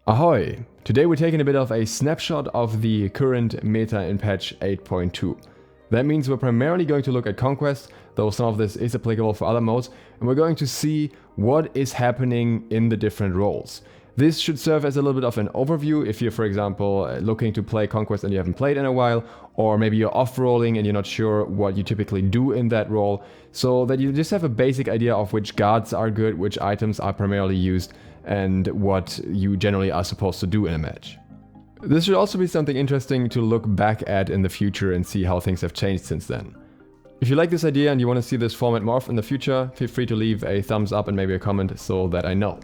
Ahoy! Today we're taking a bit of a snapshot of the current meta in patch 8.2. That means we're primarily going to look at Conquest, though some of this is applicable for other modes, and we're going to see what is happening in the different roles. This should serve as a little bit of an overview if you're, for example, looking to play Conquest and you haven't played in a while, or maybe you're off-rolling and you're not sure what you typically do in that role, so that you just have a basic idea of which guards are good, which items are primarily used, and what you generally are supposed to do in a match. This should also be something interesting to look back at in the future and see how things have changed since then. If you like this idea and you want to see this format more often in the future, feel free to leave a thumbs up and maybe a comment so that I know.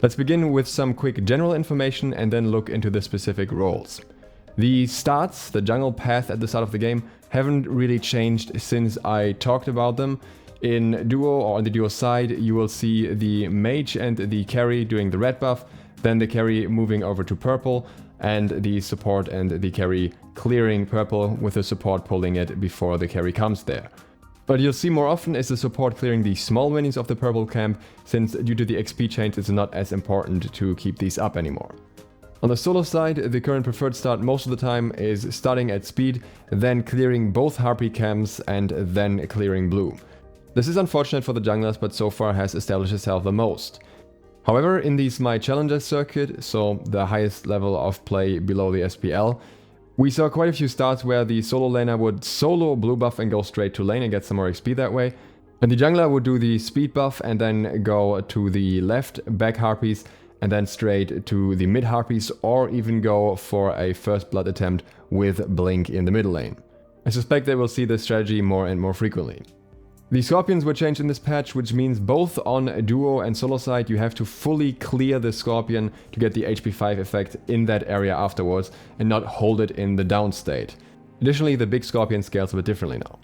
Let's begin with some quick general information and then look into the specific roles. The stats, the jungle path at the start of the game, haven't really changed since I talked about them. In duo or on the duo side, you will see the mage and the carry doing the red buff, then the carry moving over to purple, and the support and the carry clearing purple with the support pulling it before the carry comes there. But you'll see more often is the support clearing the small minions of the purple camp, since due to the XP change it's not as important to keep these up anymore. On the solo side, the current preferred start most of the time is starting at speed, then clearing both harpy camps and then clearing blue. This is unfortunate for the junglers, but so far has established itself the most. However, in the SMITE Challenger circuit, so the highest level of play below the SPL, we saw quite a few starts where the solo laner would solo blue buff and go straight to lane and get some more XP that way. And the jungler would do the speed buff and then go to the left back harpies and then straight to the mid harpies, or even go for a first blood attempt with blink in the middle lane. I suspect they will see this strategy more and more frequently. The scorpions were changed in this patch, which means both on duo and solo side you have to fully clear the scorpion to get the HP 5 effect in that area afterwards and not hold it in the down state. Additionally, the big scorpion scales a bit differently now.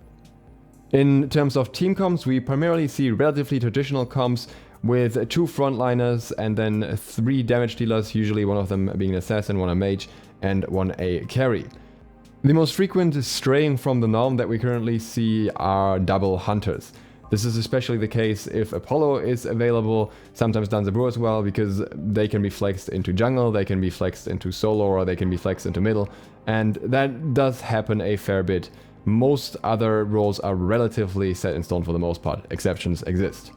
In terms of team comps, we primarily see relatively traditional comps with 2 frontliners and then 3 damage dealers, usually one of them being an assassin, one a mage, and one a carry. The most frequent straying from the norm that we currently see are double hunters. This is especially the case if Apollo is available, sometimes Danzabur as well, because they can be flexed into jungle, they can be flexed into solo, or they can be flexed into middle, and that does happen a fair bit. Most other roles are relatively set in stone for the most part, exceptions exist.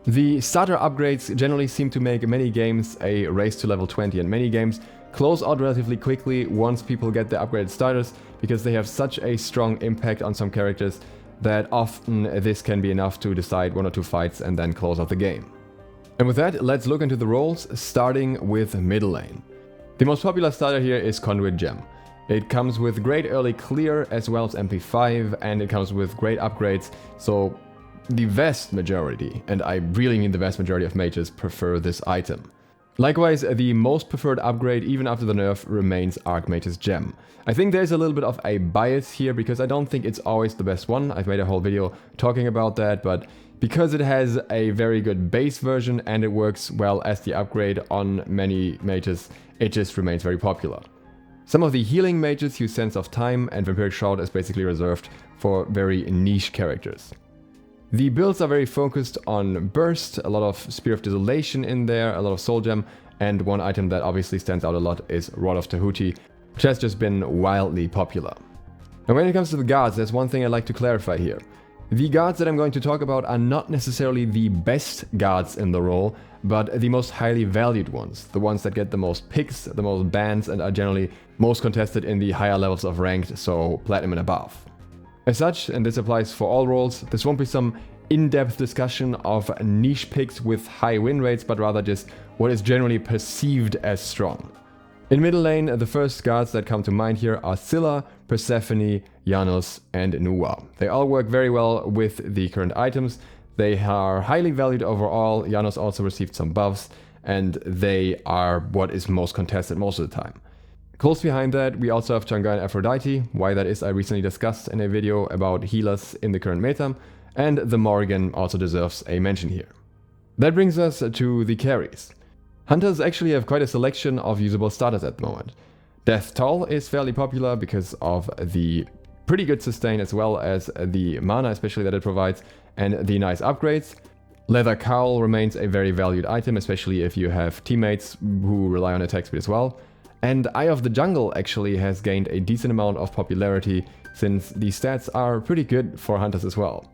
The starter upgrades generally seem to make many games a race to level 20, and many games close out relatively quickly once people get the upgraded starters, because they have such a strong impact on some characters that often this can be enough to decide 1 or 2 fights and then close out the game. And with that, let's look into the roles, starting with middle lane. The most popular starter here is Conduit Gem. It comes with great early clear as well as MP5, and it comes with great upgrades, so the vast majority, and I really mean the vast majority of mages, prefer this item. Likewise, the most preferred upgrade, even after the nerf, remains Archmage's Gem. I think there's a little bit of a bias here because I don't think it's always the best one. I've made a whole video talking about that, but because it has a very good base version and it works well as the upgrade on many mages, it just remains very popular. Some of the healing mages use Sense of Time, and Vampiric Shroud is basically reserved for very niche characters. The builds are very focused on burst, a lot of Spear of Desolation in there, a lot of Soul Gem, and one item that obviously stands out a lot is Rod of Tahuti, which has just been wildly popular. Now when it comes to the guards, there's one thing I'd like to clarify here. The guards that I'm going to talk about are not necessarily the best guards in the role, but the most highly valued ones, the ones that get the most picks, the most bans, and are generally most contested in the higher levels of ranked, so Platinum and above. As such, and this applies for all roles, this won't be some in-depth discussion of niche picks with high win rates, but rather just what is generally perceived as strong. In middle lane, the first guards that come to mind here are Scylla, Persephone, Janus, and Nuwa. They all work very well with the current items, they are highly valued overall, Janus also received some buffs, and they are what is most contested most of the time. Close behind that, we also have Chang'e and Aphrodite. Why that is, I recently discussed in a video about healers in the current meta, and the Morrigan also deserves a mention here. That brings us to the carries. Hunters actually have quite a selection of usable starters at the moment. Death Toll is fairly popular because of the pretty good sustain as well as the mana especially that it provides, and the nice upgrades. Leather Cowl remains a very valued item, especially if you have teammates who rely on attack speed as well. And Eye of the Jungle actually has gained a decent amount of popularity since the stats are pretty good for hunters as well.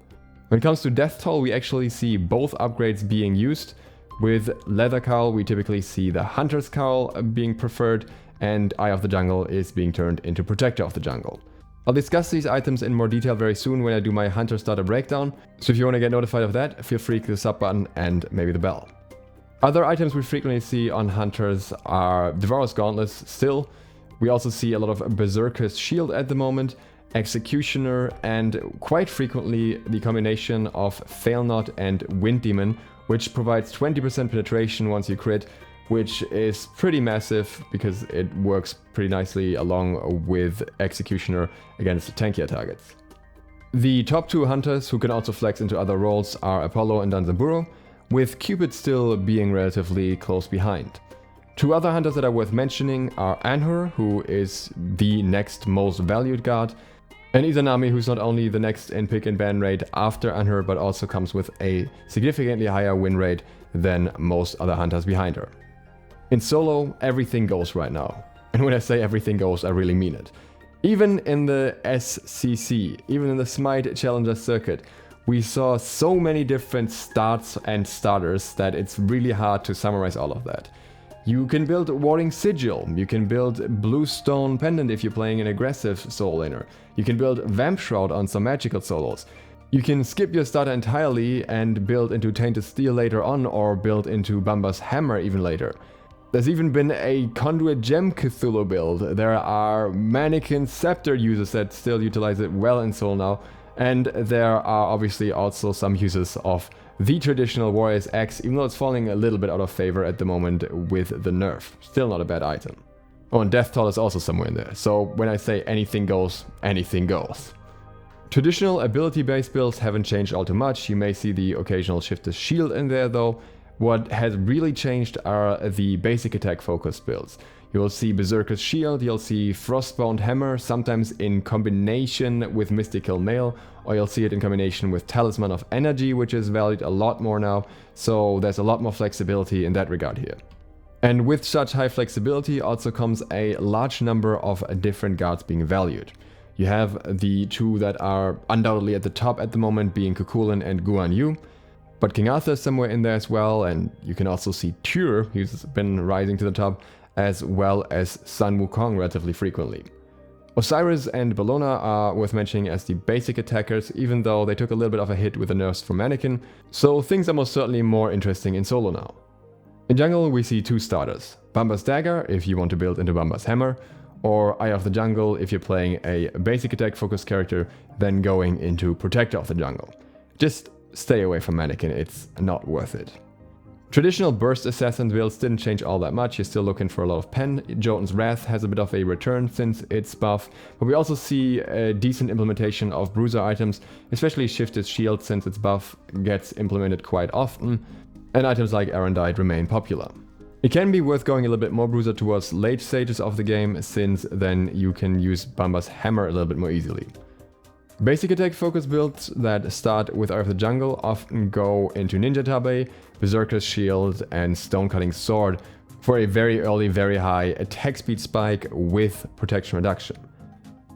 When it comes to Death Toll, we actually see both upgrades being used. With Leather Cowl, we typically see the Hunter's Cowl being preferred, and Eye of the Jungle is being turned into Protector of the Jungle. I'll discuss these items in more detail very soon when I do my Hunter starter breakdown, so if you want to get notified of that, feel free to click the sub button and maybe the bell. Other items we frequently see on Hunters are Devourer's Gauntlets still. We also see a lot of Berserker's Shield at the moment, Executioner, and quite frequently the combination of Failnot and Wind Demon, which provides 20% penetration once you crit, which is pretty massive because it works pretty nicely along with Executioner against tankier targets. The top two hunters who can also flex into other roles are Apollo and Danzaburo, with Cupid still being relatively close behind. Two other hunters that are worth mentioning are Anhur, who is the next most valued guard, and Izanami, who's not only the next in pick and ban rate after Anhur, but also comes with a significantly higher win rate than most other hunters behind her. In solo, everything goes right now. And when I say everything goes, I really mean it. Even in the SCC, even in the SMITE Challenger circuit, we saw so many different starts and starters that it's really hard to summarize all of that. You can build Warding Sigil, you can build Bluestone Pendant if you're playing an aggressive soul laner, you can build Vamp Shroud on some magical solos, you can skip your starter entirely and build into Tainted Steel later on, or build into Bumba's Hammer even later. There's even been a Conduit Gem Cthulhu build, there are Mannequin Scepter users that still utilize it well in Soul now, and there are obviously also some users of the traditional Warrior's Axe, even though it's falling a little bit out of favor at the moment with the nerf. Still not a bad item. Oh, and Death Toll is also somewhere in there, so when I say anything goes, anything goes. Traditional ability-based builds haven't changed all too much. You may see the occasional Shifter's Shield in there though. What has really changed are the basic attack focused builds. You'll see Berserker's Shield, you'll see Frostbound Hammer, sometimes in combination with Mystical Mail, or you'll see it in combination with Talisman of Energy, which is valued a lot more now, so there's a lot more flexibility in that regard here. And with such high flexibility also comes a large number of different guards being valued. You have the two that are undoubtedly at the top at the moment, being Kukulin and Guan Yu, but King Arthur is somewhere in there as well, and you can also see Tyr, who's been rising to the top, as well as Sun Wukong relatively frequently. Osiris and Bellona are worth mentioning as the basic attackers, even though they took a little bit of a hit with the nerfs from Mannequin, so things are most certainly more interesting in solo now. In jungle we see two starters, Bumba's Dagger if you want to build into Bumba's Hammer, or Eye of the Jungle if you're playing a basic attack focused character, then going into Protector of the Jungle. Just stay away from Mannequin, it's not worth it. Traditional burst assassin builds didn't change all that much, you're still looking for a lot of pen. Jotun's Wrath has a bit of a return since its buff, but we also see a decent implementation of bruiser items, especially Shifted Shield since its buff gets implemented quite often, and items like Erendite remain popular. It can be worth going a little bit more bruiser towards late stages of the game, since then you can use Bumba's Hammer a little bit more easily. Basic attack focus builds that start with Eye of the Jungle often go into Ninja Tabe, Berserker's Shield and Stonecutting Sword for a very early, very high attack speed spike with protection reduction.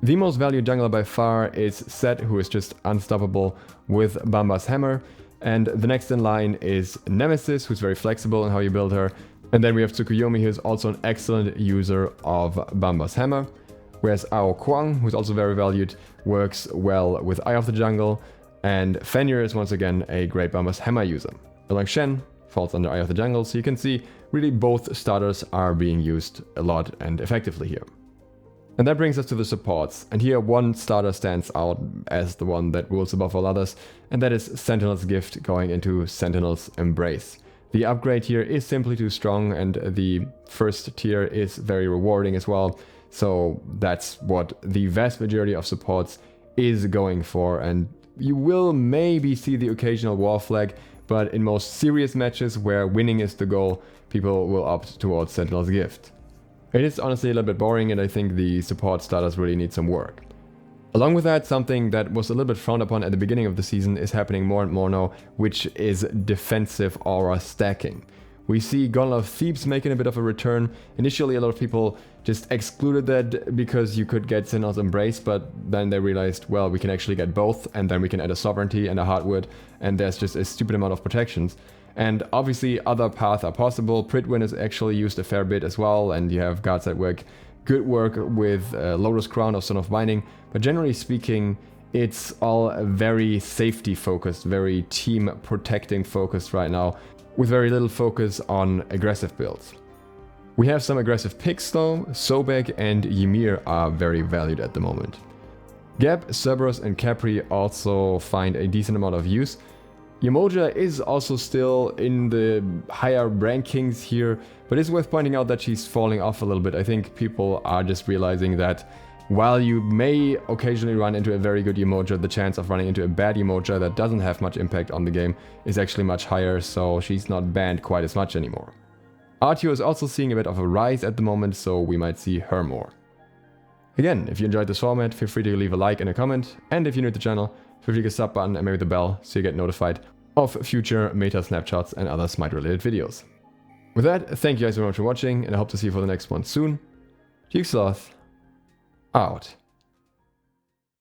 The most valued jungler by far is Set, who is just unstoppable with Bumba's Hammer, and the next in line is Nemesis, who's very flexible in how you build her, and then we have Tsukuyomi, who's also an excellent user of Bumba's Hammer. Whereas Ao Kuang, who's also very valued, works well with Eye of the Jungle, and Fenrir is once again a great Bumba's Hammer user. Along Shen falls under Eye of the Jungle, so you can see really both starters are being used a lot and effectively here. And that brings us to the supports, and here one starter stands out as the one that rules above all others, and that is Sentinel's Gift going into Sentinel's Embrace. The upgrade here is simply too strong, and the first tier is very rewarding as well. So that's what the vast majority of supports is going for, and you will maybe see the occasional war flag, but in most serious matches where winning is the goal, people will opt towards Sentinel's Gift. It is honestly a little bit boring, and I think the support starters really need some work. Along with that, something that was a little bit frowned upon at the beginning of the season is happening more and more now, which is defensive aura stacking. We see Gauntlet of Thebes making a bit of a return. Initially, a lot of people just excluded that because you could get Sinnoh's Embrace, but then they realized, well, we can actually get both, and then we can add a Sovereignty and a Hardwood, and there's just a stupid amount of protections. And obviously, other paths are possible. Pridwin is actually used a fair bit as well, and you have cards that work good work with Lotus Crown or Son of Mining, but generally speaking, it's all very safety focused, very team protecting focused right now, with very little focus on aggressive builds. We have some aggressive picks though. Sobek and Ymir are very valued at the moment. Geb, Cerberus and Capri also find a decent amount of use. Yemoja is also still in the higher rankings here, but it's worth pointing out that she's falling off a little bit. I think people are just realizing that while you may occasionally run into a very good Yemoja, the chance of running into a bad Yemoja that doesn't have much impact on the game is actually much higher, so she's not banned quite as much anymore. Artio is also seeing a bit of a rise at the moment, so we might see her more. Again, if you enjoyed this format, feel free to leave a like and a comment, and if you're new to the channel, feel free to hit the sub button and maybe the bell so you get notified of future meta snapshots and other Smite related videos. With that, thank you guys very much for watching, and I hope to see you for the next one soon. SLOTH out.